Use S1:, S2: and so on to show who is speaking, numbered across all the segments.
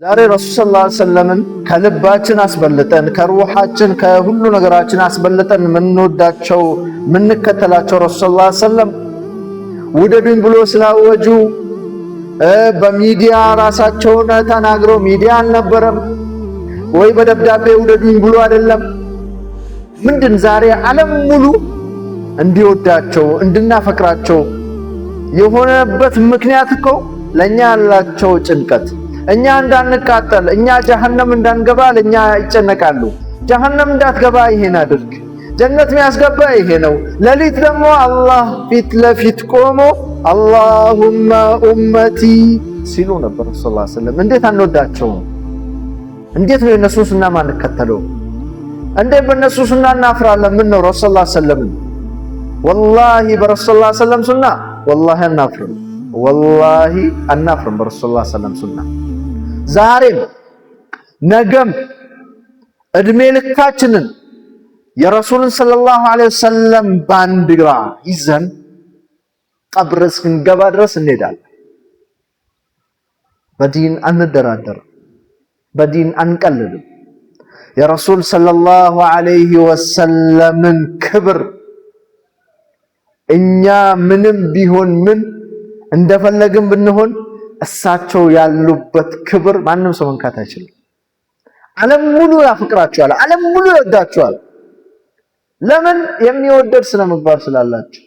S1: ዛሬ ረሱል ሰለላሁ ዐለይሂ ወሰለምን ከልባችን አስበልጠን ከሩሃችን ከሁሉ ነገራችን አስበልጠን ምንወዳቸው ምንከተላቸው ረሱል ሰለላሁ ዐለይሂ ወሰለም ውደዱኝ ብሎ ስላወጁ በሚዲያ ራሳቸውን ተናግረው ሚዲያ አልነበረም ወይ በደብዳቤ ውደዱኝ ብሎ አይደለም። ምንድን ዛሬ ዓለም ሙሉ እንዲወዳቸው እንድናፈቅራቸው የሆነበት ምክንያት እኮ ለኛ ያላቸው ጭንቀት እኛ እንዳንቃጠል እኛ ጀሃነም እንዳንገባ ለኛ ይጨነቃሉ። ጀሃነም እንዳትገባ ይሄን አድርግ፣ ጀነት የሚያስገባ ይሄ ነው። ሌሊት ደግሞ አላህ ፊት ለፊት ቆሞ አላሁመ ኡመቲ ሲሉ ነበር ሰለላሁ ዐለይሂ ወሰለም። እንዴት አንወዳቸውም? እንዴት ነው የነሱ ሱና ማንከተለው? እንዴት በነሱ ሱና እናፍራለን? ምን ነው ረሱል ሰለላሁ ዐለይሂ ወሰለም ወላሂ በረሱል ሰለላሁ ዐለይሂ ወሰለም ሱና ወላሂ አናፍርም፣ ወላሂ አናፍርም በረሱል ሰለላሁ ዐለይሂ ወሰለም ሱና። ዛሬም ነገም እድሜ ልካችንን የረሱልን ሰለላሁ ዐለይሂ ወሰለም ባንዲራ ይዘን ቀብር እስክንገባ ድረስ እንሄዳለን። በዲን አንደራደርም፣ በዲን አንቀልድም። የረሱል ሰለላሁ ዐለይሂ ወሰለምን ክብር እኛ ምንም ቢሆን ምን እንደፈለግን ብንሆን እሳቸው ያሉበት ክብር ማንም ሰው መንካት አይችልም። ዓለም ሙሉ ያፈቅራቸዋል፣ ዓለም ሙሉ ይወዳቸዋል። ለምን? የሚወደድ ስነ ምግባር ስላላቸው።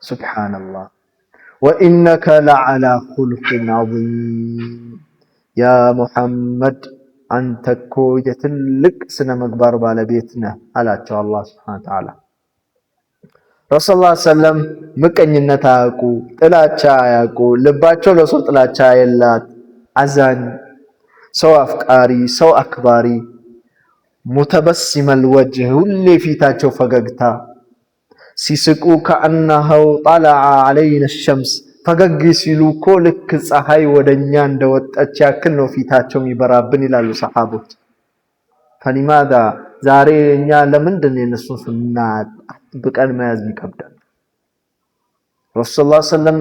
S1: ሱብሃንአላህ ወኢነከ ለዐላ ኹሉቂን ዐዚም ያ ሙሐመድ አንተ እኮ የትልቅ ስነ ምግባር ባለቤት ነህ አላቸው አላህ ሱብሃነሁ ወተዓላ። ረሱል ሰለላሁ ዐለይሂ ወሰለም ምቀኝነት አያውቁ፣ ጥላቻ አያውቁ። ልባቸው ለሰው ጥላቻ የላት፣ አዛኝ፣ ሰው አፍቃሪ፣ ሰው አክባሪ፣ ሙተበሲመል ወጅህ ሁሌ ፊታቸው ፈገግታ፣ ሲስቁ ከአነሁ ጠለዐ ዐለይና ሸምስ ፈገግ ሲሉ እኮ ልክ ፀሐይ ወደኛ እንደወጣች ያክል ነው ፊታቸው የሚበራብን ይላሉ ሰሐቦች። ፈሊማዛ ዛሬ እኛ ለምንድን ነው የነሱን ሱና አጥብቀን መያዝ ይከብዳል? ረሱል ሰለላሁ ዐለይሂ ወሰለም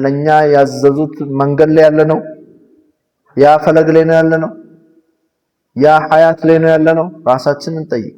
S1: ለኛ ያዘዙት መንገድ ላይ ያለ ነው? ያ ፈለግ ላይ ነው ያለ ነው? ያ ሐያት ላይ ነው ያለ ነው? ራሳችንን ጠይቅ።